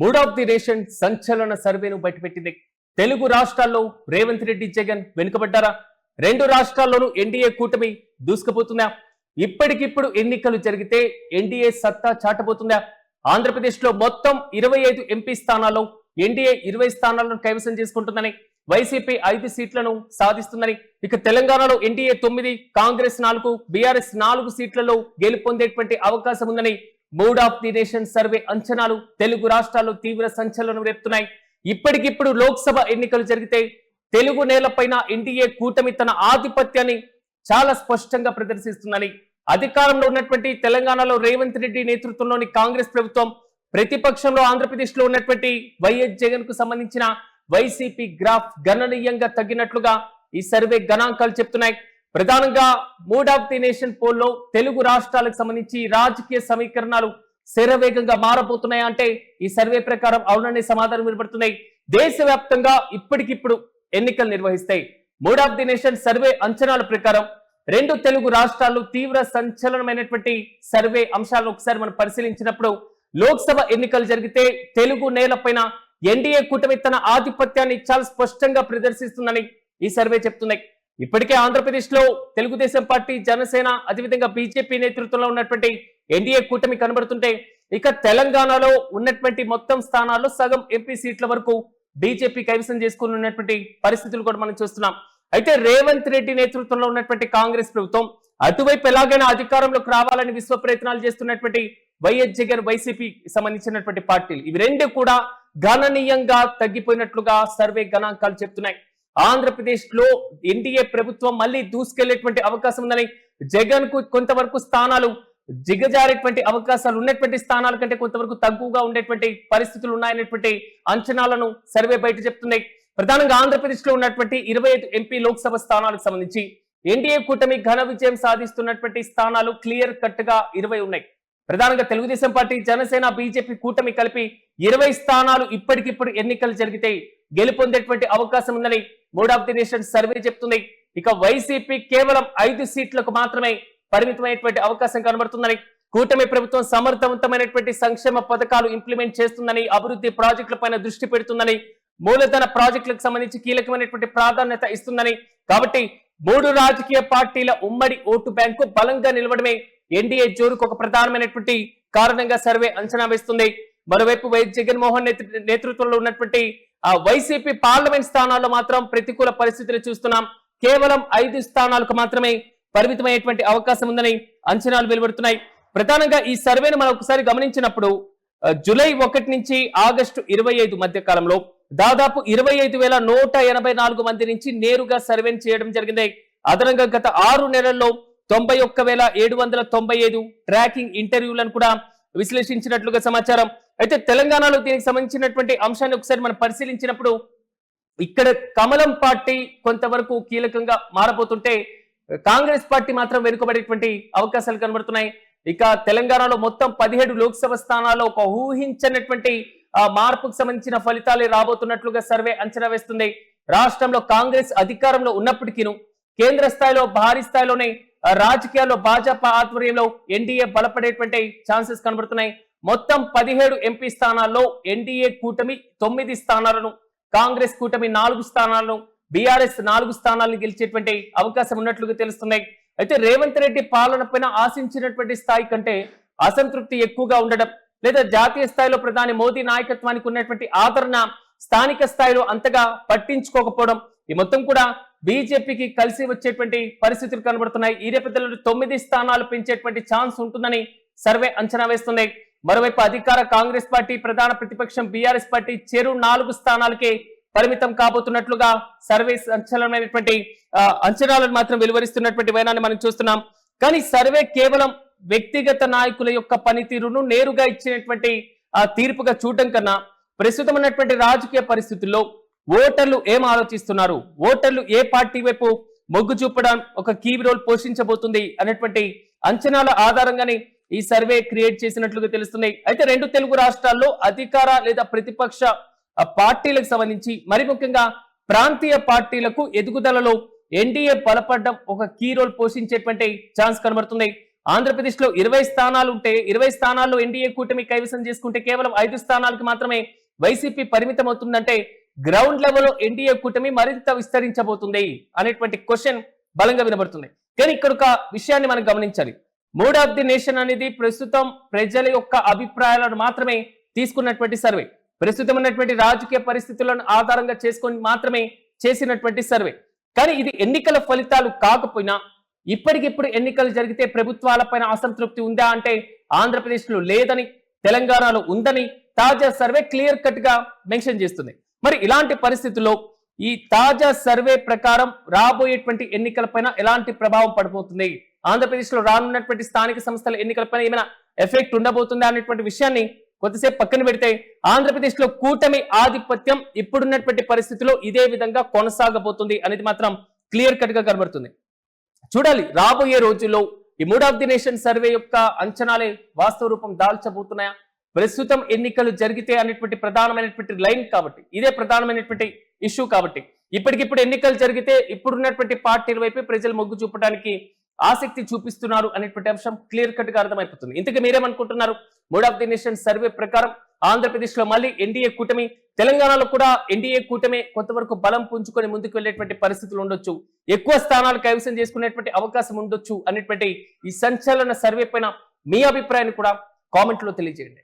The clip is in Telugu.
మూడ్ ఆఫ్ ది నేషన్ సంచలన సర్వేను బయటపెట్టింది. తెలుగు రాష్ట్రాల్లో రేవంత్ రెడ్డి జగన్ వెనుకబడ్డారా? రెండు రాష్ట్రాల్లోనూ ఎన్డీఏ కూటమి దూసుకుపోతుందా? ఇప్పటికిప్పుడు ఎన్నికలు జరిగితే ఎన్డీఏ సత్తా చాటబోతుందా? ఆంధ్రప్రదేశ్ లో మొత్తం 25 ఎంపీ స్థానాల్లో ఎన్డీఏ 20 స్థానాలను కైవసం చేసుకుంటుందని, వైసీపీ 5 సీట్లను సాధిస్తుందని, ఇక తెలంగాణలో ఎన్డీఏ 9, కాంగ్రెస్ 4, బీఆర్ఎస్ 4 సీట్లలో గెలుపొందేటువంటి అవకాశం ఉందని mood of the nation survey అంచనాలు తెలుగు రాష్ట్రాల్లో తీవ్ర సంచలనం రేపుతున్నాయి. ఇప్పటికిప్పుడు లోక్సభ ఎన్నికలు జరిగితే తెలుగు నేలపైన ఎన్డీఏ కూటమి తన ఆధిపత్యాన్ని చాలా స్పష్టంగా ప్రదర్శిస్తుందని, అధికారంలో ఉన్నటువంటి తెలంగాణలో రేవంత్ రెడ్డి నేతృత్వంలోని కాంగ్రెస్ ప్రభుత్వం, ప్రతిపక్షంలో ఆంధ్రప్రదేశ్ లో ఉన్నటువంటి వైఎస్ జగన్ కు సంబంధించిన వైసీపీ గ్రాఫ్ గణనీయంగా తగ్గినట్లుగా ఈ సర్వే గణాంకాలు చెప్తున్నాయి. ప్రధానంగా మూడ్ ఆఫ్ ది నేషన్ పోల్లో తెలుగు రాష్ట్రాలకు సంబంధించి రాజకీయ సమీకరణాలు శరవేగంగా మారబోతున్నాయి అంటే ఈ సర్వే ప్రకారం అవుననే సమాధానం వినబడుతున్నాయి. దేశవ్యాప్తంగా ఇప్పటికిప్పుడు ఎన్నికలు నిర్వహిస్తాయి. Mood of the nation survey అంచనాల ప్రకారం రెండు తెలుగు రాష్ట్రాలు తీవ్ర సంచలనమైనటువంటి సర్వే అంశాలను ఒకసారి మనం పరిశీలించినప్పుడు, లోక్సభ ఎన్నికలు జరిగితే తెలుగు నేలపైన ఎన్డీఏ కూటమి తన ఆధిపత్యాన్ని చాలా స్పష్టంగా ప్రదర్శిస్తుందని ఈ సర్వే చెప్తున్నాయి. ఇప్పటికే ఆంధ్రప్రదేశ్ లో తెలుగుదేశం పార్టీ, జనసేన, అదేవిధంగా బీజేపీ నేతృత్వంలో ఉన్నటువంటి ఎన్డీఏ కూటమి కనబడుతుంటే, ఇక తెలంగాణలో ఉన్నటువంటి మొత్తం స్థానాల్లో సగం ఎంపీ సీట్ల వరకు బీజేపీ కైవసం చేసుకుని ఉన్నటువంటి పరిస్థితులు కూడా మనం చూస్తున్నాం. అయితే రేవంత్ రెడ్డి నేతృత్వంలో ఉన్నటువంటి కాంగ్రెస్ ప్రభుత్వం అటువైపు ఎలాగైనా అధికారంలోకి రావాలని విశ్వ ప్రయత్నాలు చేస్తున్నటువంటి వైఎస్ జగన్, వైసీపీ సంబంధించినటువంటి పార్టీలు, ఇవి రెండు కూడా గణనీయంగా తగ్గిపోయినట్లుగా సర్వే గణాంకాలు చెప్తున్నాయి. ఆంధ్రప్రదేశ్ లో ఎన్డీఏ ప్రభుత్వం మళ్ళీ దూసుకెళ్లేటువంటి అవకాశం ఉందని, జగన్ కు కొంతవరకు స్థానాలు దిగజారేటువంటి అవకాశాలు ఉన్నటువంటి స్థానాల కంటే కొంతవరకు తక్కువగా ఉండేటువంటి పరిస్థితులు ఉన్నాయనేటువంటి అంచనాలను సర్వే బయట చెప్తున్నాయి. ప్రధానంగా ఆంధ్రప్రదేశ్ లో ఉన్నటువంటి 25 ఎంపీ లోక్సభ స్థానాలకు సంబంధించి ఎన్డీఏ కూటమి ఘన విజయం సాధిస్తున్నటువంటి స్థానాలు క్లియర్ కట్ గా 20 ఉన్నాయి. ప్రధానంగా తెలుగుదేశం పార్టీ, జనసేన, బీజేపీ కూటమి కలిపి 20 స్థానాలు ఇప్పటికిప్పుడు ఎన్నికలు జరిగితే గెలుపొందేటువంటి అవకాశం ఉందని mood of the nation survey చెప్తుంది. ఇక వైసీపీ కేవలం 5 సీట్లకు మాత్రమే పరిమితమైనటువంటి అవకాశం కనబడుతుందని, కూటమి ప్రభుత్వం సమర్థవంతమైనటువంటి సంక్షేమ పథకాలు ఇంప్లిమెంట్ చేస్తుందని, అభివృద్ధి ప్రాజెక్టులపైన దృష్టి పెడుతుందని, మూలధన ప్రాజెక్టులకు సంబంధించి కీలకమైనటువంటి ప్రాధాన్యత ఇస్తుందని, కాబట్టి 3 రాజకీయ పార్టీల ఉమ్మడి ఓటు బ్యాంకు బలంగా నిలవడమే ఎన్డీఏ జోరుకు ఒక ప్రధానమైనటువంటి కారణంగా సర్వే అంచనా వేస్తుంది. మరోవైపు వైఎస్ జగన్మోహన్ నేతృత్వంలో ఉన్నటువంటి వైసీపీ పార్లమెంట్ స్థానాల్లో మాత్రం ప్రతికూల పరిస్థితులు చూస్తున్నాం. కేవలం 5 స్థానాలకు మాత్రమే పరిమితమైనటువంటి అవకాశం ఉందని అంచనాలు వెలువడుతున్నాయి. ప్రధానంగా ఈ సర్వేను మనం ఒకసారి గమనించినప్పుడు, జూలై 1 నుంచి ఆగస్టు 25 మధ్య కాలంలో దాదాపు 25,184 మంది నుంచి నేరుగా సర్వేను చేయడం జరిగింది. అదనంగా గత 6 నెలల్లో 91,795 ట్రాకింగ్ ఇంటర్వ్యూలను కూడా విశ్లేషించినట్లుగా సమాచారం. అయితే తెలంగాణలో దీనికి సంబంధించినటువంటి అంశాన్ని ఒకసారి మనం పరిశీలించినప్పుడు, ఇక్కడ కమలం పార్టీ కొంతవరకు కీలకంగా మారబోతుంటే కాంగ్రెస్ పార్టీ మాత్రం వెనుకబడేటువంటి అవకాశాలు కనబడుతున్నాయి. ఇక తెలంగాణలో మొత్తం 17 లోక్సభ స్థానాల్లో ఒక ఊహించనటువంటి మార్పుకు సంబంధించిన ఫలితాలే రాబోతున్నట్లుగా సర్వే అంచనా వేస్తుంది. రాష్ట్రంలో కాంగ్రెస్ అధికారంలో ఉన్నప్పటికీను కేంద్ర స్థాయిలో భారీ స్థాయిలోనే రాజకీయాల్లో భాజపా ఆధ్వర్యంలో ఎన్డీఏ బలపడేటువంటి ఛాన్సెస్ కనబడుతున్నాయి. మొత్తం 17 ఎంపీ స్థానాల్లో ఎన్డీఏ కూటమి 9 స్థానాలను, కాంగ్రెస్ కూటమి 4 స్థానాలను, బీఆర్ఎస్ 4 స్థానాలను గెలిచేటువంటి అవకాశం ఉన్నట్లుగా తెలుస్తున్నాయి. అయితే రేవంత్ రెడ్డి పాలన పైన ఆశించినటువంటి స్థాయి కంటే అసంతృప్తి ఎక్కువగా ఉండడం, లేదా జాతీయ స్థాయిలో ప్రధాని మోదీ నాయకత్వానికి ఉన్నటువంటి ఆదరణ స్థానిక స్థాయిలో అంతగా పట్టించుకోకపోవడం, ఈ మొత్తం కూడా బీజేపీకి కలిసి వచ్చేటువంటి పరిస్థితులు కనబడుతున్నాయి. ఈ నేపథ్యంలో 9 స్థానాలు పెంచేటువంటి ఛాన్స్ ఉంటుందని సర్వే అంచనా వేస్తుంది. మరోవైపు అధికార కాంగ్రెస్ పార్టీ, ప్రధాన ప్రతిపక్షం బీఆర్ఎస్ పార్టీ చెరు 4 స్థానాలకే పరిమితం కాబోతున్నట్లుగా సర్వే సంచలనమైనటువంటి అంచనాలను మాత్రం వెలువరిస్తున్నటువంటి వైనాన్ని మనం చూస్తున్నాం. కానీ సర్వే కేవలం వ్యక్తిగత నాయకుల యొక్క పనితీరును నేరుగా ఇచ్చినటువంటి తీర్పుగా చూడటం కన్నా, ప్రస్తుతం ఉన్నటువంటి రాజకీయ పరిస్థితుల్లో ఓటర్లు ఏం ఆలోచిస్తున్నారు, ఓటర్లు ఏ పార్టీ వైపు మొగ్గు చూపడం ఒక కీ రోల్ పోషించబోతుంది అనేటువంటి అంచనాల ఆధారంగానే ఈ సర్వే క్రియేట్ చేసినట్లుగా తెలుస్తున్నాయి. అయితే రెండు తెలుగు రాష్ట్రాల్లో అధికార లేదా ప్రతిపక్ష పార్టీలకు సంబంధించి, మరి ముఖ్యంగా ప్రాంతీయ పార్టీలకు ఎదుగుదలలో ఎన్డీఏ బలపడడం ఒక కీ రోల్ పోషించేటువంటి ఛాన్స్ కనబడుతుంది. ఆంధ్రప్రదేశ్ లో 20 స్థానాలు ఉంటే 20 స్థానాల్లో ఎన్డీఏ కూటమి కైవసం చేసుకుంటే కేవలం 5 స్థానాలకు మాత్రమే వైసీపీ పరిమితం అవుతుందంటే గ్రౌండ్ లెవెల్లో ఎన్డీఏ కూటమి మరింత విస్తరించబోతుంది అనేటువంటి క్వశ్చన్ బలంగా వినబడుతుంది. కానీ ఇక్కడ ఒక విషయాన్ని మనం గమనించాలి. మూడ్ ఆఫ్ ది నేషన్ అనేది ప్రస్తుతం ప్రజల యొక్క అభిప్రాయాలను మాత్రమే తీసుకున్నటువంటి సర్వే, ప్రస్తుతం ఉన్నటువంటి రాజకీయ పరిస్థితులను ఆధారంగా చేసుకొని మాత్రమే చేసినటువంటి సర్వే. కానీ ఇది ఎన్నికల ఫలితాలు కాకపోయినా ఇప్పటికిప్పుడు ఎన్నికలు జరిగితే ప్రభుత్వాలపైన అసంతృప్తి ఉందా అంటే ఆంధ్రప్రదేశ్ లో లేదని, తెలంగాణలో ఉందని తాజా సర్వే క్లియర్ కట్ గా మెన్షన్ చేస్తుంది. మరి ఇలాంటి పరిస్థితుల్లో ఈ తాజా సర్వే ప్రకారం రాబోయేటువంటి ఎన్నికలపైన ఎలాంటి ప్రభావం పడిపోతుంది, ఆంధ్రప్రదేశ్ లో రానున్నటువంటి స్థానిక సంస్థల ఎన్నికలపైన ఏమైనా ఎఫెక్ట్ ఉండబోతుందా అనేటువంటి విషయాన్ని కొద్దిసేపు పక్కన పెడితే ఆంధ్రప్రదేశ్ లో కూటమి ఆధిపత్యం ఇప్పుడున్నటువంటి పరిస్థితిలో ఇదే విధంగా కొనసాగబోతుంది అనేది మాత్రం క్లియర్ కట్ గా కనబడుతుంది. చూడాలి రాబోయే రోజుల్లో ఈ mood of the nation survey యొక్క అంచనాలే వాస్తవ రూపం దాల్చబోతున్నాయా. ప్రస్తుతం ఎన్నికలు జరిగితే అనేటువంటి ప్రధానమైనటువంటి లైన్ కాబట్టి, ఇదే ప్రధానమైనటువంటి ఇష్యూ కాబట్టి ఇప్పటికిప్పుడు ఎన్నికలు జరిగితే ఇప్పుడున్నటువంటి పార్టీల వైపు ప్రజలు మొగ్గు చూపడానికి ఆసక్తి చూపిస్తున్నారు అనేటువంటి అంశం క్లియర్ కట్ గా అర్థమైపోతుంది. ఇంతకీ మీరేమనుకుంటున్నారు? Mood of the nation survey ప్రకారం ఆంధ్రప్రదేశ్ లో మళ్ళీ ఎన్డీఏ కూటమి, తెలంగాణలో కూడా ఎన్డీఏ కూటమి కొంతవరకు బలం పుంజుకొని ముందుకు వెళ్ళేటువంటి పరిస్థితులు ఉండొచ్చు, ఎక్కువ స్థానాలు కైవసం చేసుకునేటువంటి అవకాశం ఉండొచ్చు అనేటువంటి ఈ సంచలన సర్వే పైన మీ అభిప్రాయాన్ని కూడా కామెంట్ లో తెలియజేయండి.